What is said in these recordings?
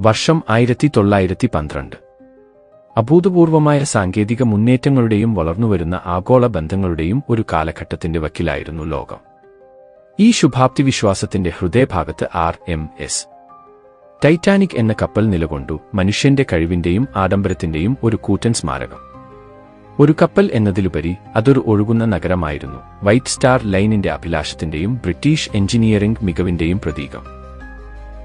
വർഷം 1912. അഭൂതപൂർവമായ സാങ്കേതിക മുന്നേറ്റങ്ങളുടെയും വളർന്നുവരുന്ന ആഗോള ബന്ധങ്ങളുടെയും ഒരു കാലഘട്ടത്തിന്റെ വക്കിലായിരുന്നു ലോകം. ഈ ശുഭാപ്തി വിശ്വാസത്തിന്റെ ഹൃദയഭാഗത്ത് RMS ടൈറ്റാനിക് എന്ന കപ്പൽ നിലകൊണ്ടു, മനുഷ്യന്റെ കഴിവിന്റെയും ആഡംബരത്തിന്റെയും ഒരു കൂറ്റൻ സ്മാരകം. ഒരു കപ്പൽ എന്നതിലുപരി അതൊരു ഒഴുകുന്ന നഗരമായിരുന്നു, വൈറ്റ് സ്റ്റാർ ലൈനിന്റെ അഭിലാഷത്തിന്റെയും ബ്രിട്ടീഷ് എഞ്ചിനീയറിംഗ് മികവിന്റെയും പ്രതീകം.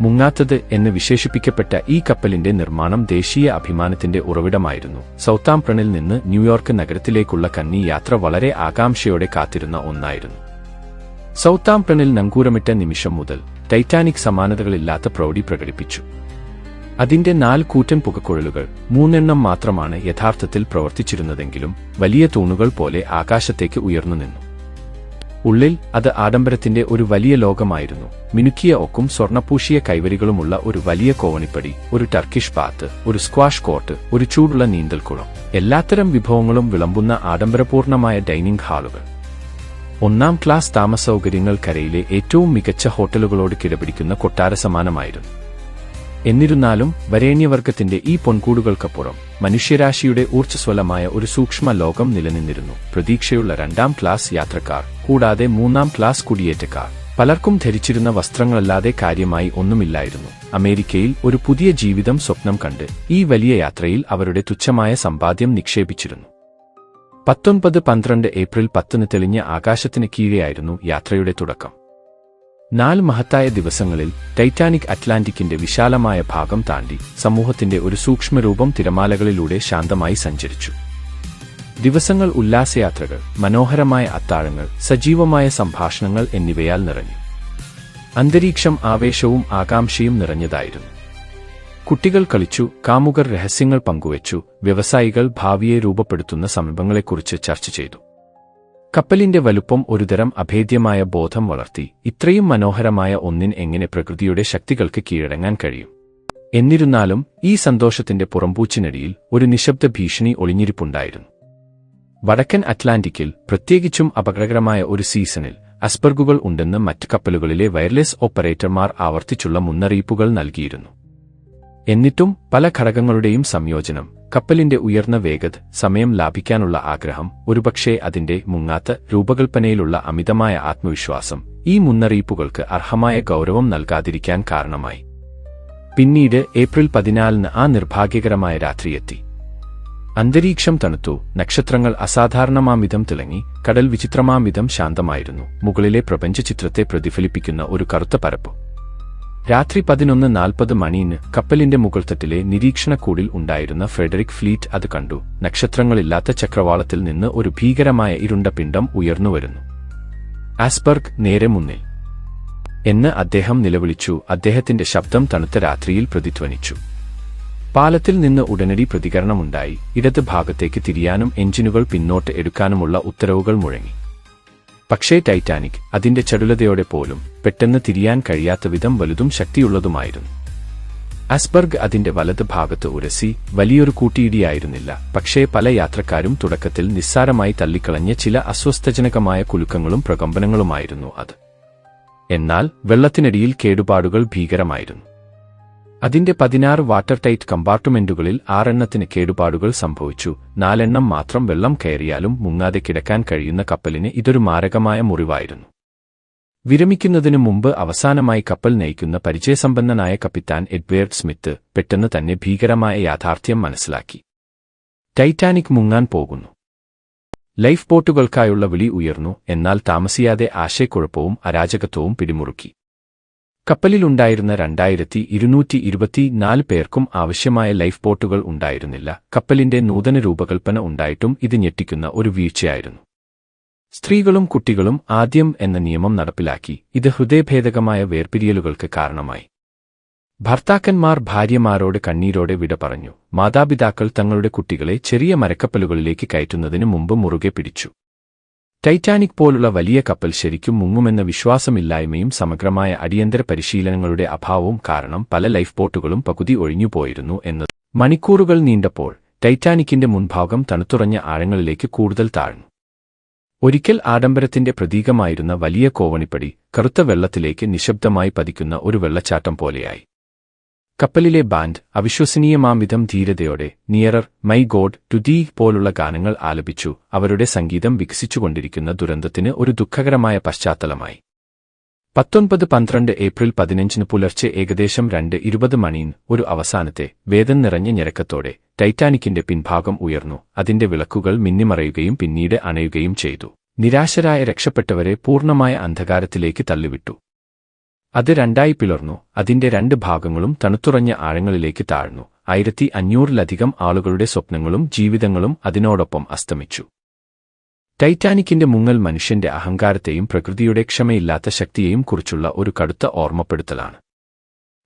മുങ്ങാത്തത് എന്ന് വിശേഷിപ്പിക്കപ്പെട്ട ഈ കപ്പലിന്റെ നിർമ്മാണം ദേശീയ അഭിമാനത്തിന്റെ ഉറവിടമായിരുന്നു. സൗത്താംപ്ടണിൽ നിന്ന് ന്യൂയോർക്ക് നഗരത്തിലേക്കുള്ള കന്നി യാത്ര വളരെ ആകാംക്ഷയോടെ കാത്തിരുന്ന ഒന്നായിരുന്നു. സൗത്താംപ്ടണിൽ നങ്കൂരമിട്ട നിമിഷം മുതൽ ടൈറ്റാനിക് സമാനതകളില്ലാത്ത പ്രൗഢി പ്രകടിപ്പിച്ചു. അതിന്റെ 4 കൂറ്റൻ പുകക്കുഴലുകൾ, 3 എണ്ണം മാത്രമാണ് യഥാർത്ഥത്തിൽ പ്രവർത്തിച്ചിരുന്നതെങ്കിലും വലിയ തൂണുകൾ പോലെ ആകാശത്തേക്ക് ഉയർന്നു നിന്നു. ഉള്ളിൽ അത് ആഡംബരത്തിന്റെ ഒരു വലിയ ലോകമായിരുന്നു. മിനുക്കിയ ഒക്കും സ്വർണ്ണപൂശിയ കൈവരികളുമുള്ള ഒരു വലിയ കോവണിപ്പടി, ഒരു ടർക്കിഷ് ബാത്ത്, ഒരു സ്ക്വാഷ് കോർട്ട്, ഒരു ചൂടുള്ള നീന്തൽക്കുളം, എല്ലാത്തരം വിഭവങ്ങളും വിളമ്പുന്ന ആഡംബരപൂർണമായ ഡൈനിംഗ് ഹാളുകൾ. 1-ാം ക്ലാസ് താമസസൗകര്യങ്ങൾ കരയിലെ ഏറ്റവും മികച്ച ഹോട്ടലുകളോട് കിടപിടിക്കുന്ന കൊട്ടാര സമാനമായിരുന്നു. എന്നിരുന്നാലും വരേണ്യവർഗത്തിന്റെ ഈ പൊൻകൂടുകൾക്കപ്പുറം മനുഷ്യരാശിയുടെ ഊർജ്ജസ്വലമായ ഒരു സൂക്ഷ്മ ലോകം നിലനിന്നിരുന്നു. പ്രതീക്ഷയുള്ള 2-ാം ക്ലാസ് യാത്രക്കാർ, കൂടാതെ 3-ാം ക്ലാസ് കുടിയേറ്റക്കാർ. പലർക്കും ധരിച്ചിരുന്ന വസ്ത്രങ്ങളല്ലാതെ കാര്യമായി ഒന്നുമില്ലായിരുന്നു. അമേരിക്കയിൽ ഒരു പുതിയ ജീവിതം സ്വപ്നം കണ്ട് ഈ വലിയ യാത്രയിൽ അവരുടെ തുച്ഛമായ സമ്പാദ്യം നിക്ഷേപിച്ചിരുന്നു. 1912 ഏപ്രിൽ 10 തെളിഞ്ഞ ആകാശത്തിന് കീഴെയായിരുന്നു യാത്രയുടെ തുടക്കം. 4 മഹത്തായ ദിവസങ്ങളിൽ ടൈറ്റാനിക് അറ്റ്ലാന്റിക്കിന്റെ വിശാലമായ ഭാഗം താണ്ടി സമൂഹത്തിന്റെ ഒരു സൂക്ഷ്മരൂപം തിരമാലകളിലൂടെ ശാന്തമായി സഞ്ചരിച്ചു. ദിവസങ്ങൾ ഉല്ലാസയാത്രകൾ, മനോഹരമായ അത്താഴങ്ങൾ, സജീവമായ സംഭാഷണങ്ങൾ എന്നിവയാൽ നിറഞ്ഞു. അന്തരീക്ഷം ആവേശവും ആകാംക്ഷയും നിറഞ്ഞതായിരുന്നു. കുട്ടികൾ കളിച്ചു, കാമുകർ രഹസ്യങ്ങൾ പങ്കുവച്ചു, വ്യവസായികൾ ഭാവിയെ രൂപപ്പെടുത്തുന്ന സമീപങ്ങളെക്കുറിച്ച് ചർച്ച ചെയ്തു. കപ്പലിന്റെ വലുപ്പം ഒരുതരം അഭേദ്യമായ ബോധം വളർത്തി. ഇത്രയും മനോഹരമായ ഒന്നിന് എങ്ങനെ പ്രകൃതിയുടെ ശക്തികൾക്ക് കീഴടങ്ങാൻ കഴിയും? എന്നിരുന്നാലും ഈ സന്തോഷത്തിന്റെ പുറംപൂച്ചിനടിയിൽ ഒരു നിശബ്ദ ഭീഷണി ഒളിഞ്ഞിരിപ്പുണ്ടായിരുന്നു. വടക്കൻ അറ്റ്ലാന്റിക്കിൽ, പ്രത്യേകിച്ചും അപകടകരമായ ഒരു സീസണിൽ, ഐസ്ബർഗുകൾ ഉണ്ടെന്ന് മറ്റ് കപ്പലുകളിലെ വയർലെസ് ഓപ്പറേറ്റർമാർ ആവർത്തിച്ചുള്ള മുന്നറിയിപ്പുകൾ നൽകിയിരുന്നു. എന്നിട്ടും പല ഘടകങ്ങളുടെയും സംയോജനം, കപ്പലിന്റെ ഉയർന്ന വേഗത, സമയം ലാഭിക്കാനുള്ള ആഗ്രഹം, ഒരുപക്ഷേ അതിന്റെ മുങ്ങാത്ത രൂപകൽപ്പനയിലുള്ള അമിതമായ ആത്മവിശ്വാസം ഈ മുന്നറിയിപ്പുകൾക്ക് അർഹമായ ഗൗരവം നൽകാതിരിക്കാൻ കാരണമായി. പിന്നീട് ഏപ്രിൽ 14 ആ നിർഭാഗ്യകരമായ രാത്രിയെത്തി. അന്തരീക്ഷം തണുത്തു, നക്ഷത്രങ്ങൾ അസാധാരണമാംവിധം തിളങ്ങി, കടൽ വിചിത്രമാംവിധം ശാന്തമായിരുന്നു. മുകളിലെ പ്രപഞ്ചചിത്രത്തെ പ്രതിഫലിപ്പിക്കുന്ന ഒരു കറുത്ത പരപ്പ്. രാത്രി 11:40 മണിന് കപ്പലിന്റെ മുകൾത്തട്ടിലെ നിരീക്ഷണക്കൂടിൽ ഉണ്ടായിരുന്ന ഫ്രെഡറിക് ഫ്ലീറ്റ് അത് കണ്ടു. നക്ഷത്രങ്ങളില്ലാത്ത ചക്രവാളത്തിൽ നിന്ന് ഒരു ഭീകരമായ ഇരുണ്ട പിണ്ഡം ഉയർന്നുവരുന്നു. ഐസ്ബർഗ് നേരെ മുന്നിൽ എന്ന് അദ്ദേഹം നിലവിളിച്ചു. അദ്ദേഹത്തിന്റെ ശബ്ദം തണുത്ത രാത്രിയിൽ പ്രതിധ്വനിച്ചു. പാലത്തിൽ നിന്ന് ഉടനടി പ്രതികരണമുണ്ടായി. ഇടത് ഭാഗത്തേക്ക് തിരിയാനും എഞ്ചിനുകൾ പിന്നോട്ട് എടുക്കാനുമുള്ള ഉത്തരവുകൾ മുഴങ്ങി. പക്ഷേ ടൈറ്റാനിക് അതിന്റെ ചടുലതയോടെ പോലും പെട്ടെന്ന് തിരിയാൻ കഴിയാത്ത വിധം വലുതും ശക്തിയുള്ളതുമായിരുന്നു. ഐസ്ബർഗ് അതിന്റെ വലത് ഭാഗത്ത് ഉരസി. വലിയൊരു കൂട്ടിയിടിയായിരുന്നില്ല, പക്ഷേ പല യാത്രക്കാരും തുടക്കത്തിൽ നിസ്സാരമായി തള്ളിക്കളഞ്ഞ ചില അസ്വസ്ഥജനകമായ കുലുക്കങ്ങളും പ്രകമ്പനങ്ങളുമായിരുന്നു അത്. എന്നാൽ വെള്ളത്തിനടിയിൽ കേടുപാടുകൾ ഭീകരമായിരുന്നു. അതിന്റെ 16 വാട്ടർ ടൈറ്റ് കമ്പാർട്ട്മെന്റുകളിൽ 6 എണ്ണത്തിന് കേടുപാടുകൾ സംഭവിച്ചു. 4 എണ്ണം മാത്രം വെള്ളം കയറിയാലും മുങ്ങാതെ കിടക്കാൻ കഴിയുന്ന കപ്പലിന് ഇതൊരു മാരകമായ മുറിവായിരുന്നു. വിരമിക്കുന്നതിനു മുമ്പ് അവസാനമായി കപ്പൽ നയിക്കുന്ന പരിചയസമ്പന്നനായ കപ്പിത്താൻ എഡ്വേർഡ് സ്മിത്ത് പെട്ടെന്ന് തന്നെ ഭീകരമായ യാഥാർത്ഥ്യം മനസ്സിലാക്കി. ടൈറ്റാനിക് മുങ്ങാൻ പോകുന്നു. ലൈഫ് ബോട്ടുകൾക്കായുള്ള വിളി ഉയർന്നു. എന്നാൽ താമസിയാതെ ആശയക്കുഴപ്പവും അരാജകത്വവും പിടിമുറുക്കി. കപ്പലിലുണ്ടായിരുന്ന 2224 പേർക്കും ആവശ്യമായ ലൈഫ് ബോട്ടുകൾ ഉണ്ടായിരുന്നില്ല. കപ്പലിന്റെ നൂതന രൂപകൽപ്പന ഉണ്ടായിട്ടും ഇത് ഞെട്ടിക്കുന്ന ഒരു വീഴ്ചയായിരുന്നു. സ്ത്രീകളും കുട്ടികളും ആദ്യം എന്ന നിയമം നടപ്പിലാക്കി. ഇത് ഹൃദയഭേദകമായ വേർപിരിയലുകൾക്ക് കാരണമായി. ഭർത്താക്കന്മാർ ഭാര്യമാരോട് കണ്ണീരോടെ വിട പറഞ്ഞു. മാതാപിതാക്കൾ തങ്ങളുടെ കുട്ടികളെ ചെറിയ മരക്കപ്പലുകളിലേക്ക് കയറ്റുന്നതിന് മുമ്പ് മുറുകെ പിടിച്ചു. ടൈറ്റാനിക് പോലുള്ള വലിയ കപ്പൽ ശരിക്കും മുങ്ങുമെന്ന വിശ്വാസമില്ലായ്മയും സമഗ്രമായ അടിയന്തര പരിശീലനങ്ങളുടെ അഭാവവും കാരണം പല ലൈഫ് ബോട്ടുകളും പകുതി ഒഴിഞ്ഞുപോയിരുന്നു എന്നത്. മണിക്കൂറുകൾ നീണ്ടപ്പോൾ ടൈറ്റാനിക്കിന്റെ മുൻഭാഗം തണുത്തുറഞ്ഞ ആഴങ്ങളിലേക്ക് കൂടുതൽ താഴ്ന്നു. ഒരിക്കൽ ആഡംബരത്തിന്റെ പ്രതീകമായിരുന്ന വലിയ കോവണിപ്പടി കറുത്ത വെള്ളത്തിലേക്ക് നിശബ്ദമായി പതിക്കുന്ന ഒരു വെള്ളച്ചാട്ടം പോലെയായി. കപ്പലിലെ ബാൻഡ് അവിശ്വസനീയമാംവിധം ധീരതയോടെ നിയറർ, മൈ ഗോഡ് ടു ദീ പോലുള്ള ഗാനങ്ങൾ ആലപിച്ചു. അവരുടെ സംഗീതം വികസിച്ചുകൊണ്ടിരിക്കുന്ന ദുരന്തത്തിന് ഒരു ദുഃഖകരമായ പശ്ചാത്തലമായി. 1912 ഏപ്രിൽ 15 പുലർച്ചെ ഏകദേശം 2:20 മണിന് ഒരു അവസാനത്തെ വേദന നിറഞ്ഞ ഞരക്കത്തോടെ ടൈറ്റാനിക്കിന്റെ പിൻഭാഗം ഉയർന്നു. അതിന്റെ വിളക്കുകൾ മിന്നിമറയുകയും പിന്നീട് അണയുകയും ചെയ്തു. നിരാശരായ രക്ഷപ്പെട്ടവരെ പൂർണ്ണമായ അന്ധകാരത്തിലേക്ക് തള്ളിവിട്ടു. അത് രണ്ടായി പിളർന്നു. അതിന്റെ 2 ഭാഗങ്ങളും തണുത്തുറഞ്ഞ ആഴങ്ങളിലേക്ക് താഴ്ന്നു. 1500-ലധികം ആളുകളുടെ സ്വപ്നങ്ങളും ജീവിതങ്ങളും അതിനോടൊപ്പം അസ്തമിച്ചു. ടൈറ്റാനിക്കിന്റെ മുങ്ങൽ മനുഷ്യന്റെ അഹങ്കാരത്തെയും പ്രകൃതിയുടെ ക്ഷമയില്ലാത്ത ശക്തിയെയും കുറിച്ചുള്ള ഒരു കടുത്ത ഓർമ്മപ്പെടുത്തലാണ്.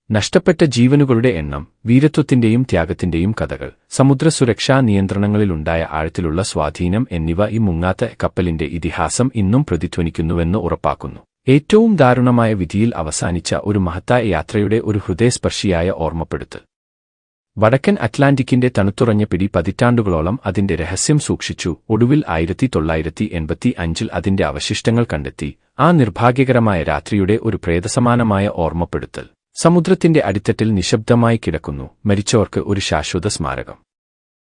നഷ്ടപ്പെട്ട ജീവനുകളുടെ എണ്ണം, വീരത്വത്തിന്റെയും ത്യാഗത്തിന്റെയും കഥകൾ, സമുദ്ര സുരക്ഷാ നിയന്ത്രണങ്ങളിലുണ്ടായ ആഴത്തിലുള്ള സ്വാധീനം എന്നിവ ഈ മുങ്ങാത്ത കപ്പലിന്റെ ഇതിഹാസം ഇന്നും പ്രതിധ്വനിക്കുന്നുവെന്ന് ഉറപ്പാക്കുന്നു. ഏറ്റവും ദാരുണമായ വിധിയിൽ അവസാനിച്ച ഒരു മഹത്തായ യാത്രയുടെ ഒരു ഹൃദയസ്പർശിയായ ഓർമ്മപ്പെടുത്തൽ. വടക്കൻ അറ്റ്ലാന്റിക്കിന്റെ തണുത്തുറഞ്ഞ പിടി പതിറ്റാണ്ടുകളോളം അതിന്റെ രഹസ്യം സൂക്ഷിച്ചു. ഒടുവിൽ 1985 അതിന്റെ അവശിഷ്ടങ്ങൾ കണ്ടെത്തി. ആ നിർഭാഗ്യകരമായ രാത്രിയുടെ ഒരു പ്രേതസമാനമായ ഓർമ്മപ്പെടുത്തൽ. സമുദ്രത്തിന്റെ അടിത്തട്ടിൽ നിശബ്ദമായി കിടക്കുന്നു, മരിച്ചവർക്ക് ഒരു ശാശ്വത സ്മാരകം.